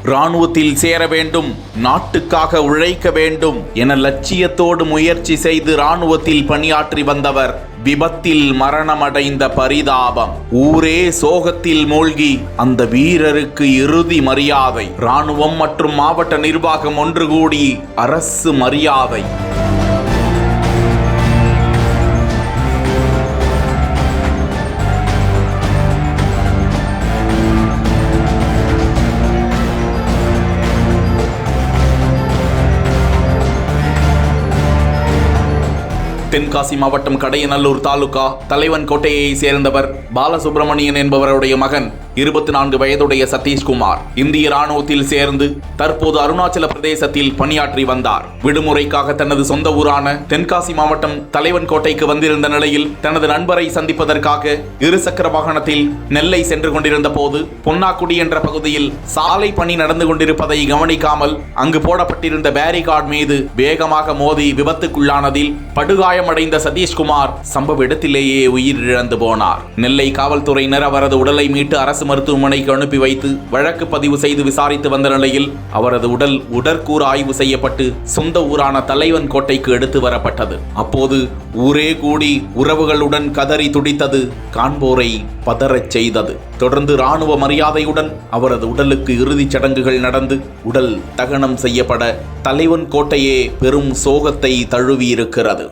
இராணுவத்தில் சேர வேண்டும், நாட்டுக்காக உழைக்க வேண்டும் என லட்சியத்தோடு முயற்சி செய்து இராணுவத்தில் பணியாற்றி வந்தவர் விபத்தில் மரணமடைந்த பரிதாபம். ஊரே சோகத்தில் மூழ்கி அந்த வீரருக்கு இறுதி மரியாதை. இராணுவம் மற்றும் மாவட்ட நிர்வாகம் ஒன்று கூடி அரசு மரியாதை. தென்காசி மாவட்டம் கடையநல்லூர் தாலுகா தலைவன் கோட்டையை சேர்ந்தவர் பாலசுப்ரமணியன் என்பவருடைய மகன் 24 வயதுடைய சதீஷ்குமார் இந்திய ராணுவத்தில் சேர்ந்து தற்போது அருணாச்சல பிரதேசத்தில் பணியாற்றி வந்தார். விடுமுறைக்காக தனது சொந்த ஊரான தென்காசி மாவட்டம் தலைவன் கோட்டைக்கு வந்திருந்த நிலையில் தனது நண்பரை சந்திப்பதற்காக இருசக்கர வாகனத்தில் நெல்லை சென்று கொண்டிருந்த போது பொன்னாக்குடி என்ற பகுதியில் சாலை பணி நடந்து கொண்டிருப்பதை கவனிக்காமல் அங்கு போடப்பட்டிருந்த பேரிகார்டு மீது வேகமாக மோதி விபத்துக்குள்ளானதில் படுகாயமடைந்த சதீஷ்குமார் சம்பவ இடத்திலேயே உயிரிழந்து போனார். நெல்லை காவல்துறையினர் அவரது உடலை மீட்டு அரசு மருத்துவமனைக்கு அனுப்பி வைத்து வழக்கு பதிவு செய்து விசாரித்து வந்த நிலையில் அவரது உடல் உடற்கூறு ஆய்வு செய்யப்பட்டு சொந்த ஊரான தலைவன் கோட்டைக்கு எடுத்து வரப்பட்டது. அப்போது ஊரே கூடி உறவுகளுடன் கதறி துடித்தது, காண்போரை பதறச் செய்தது. தொடர்ந்து இராணுவ மரியாதையுடன் அவரது உடலுக்கு இறுதிச் சடங்குகள் நடந்து உடல் தகனம் செய்யப்பட தலைவன் கோட்டையே பெரும் சோகத்தை தழுவியிருக்கிறது.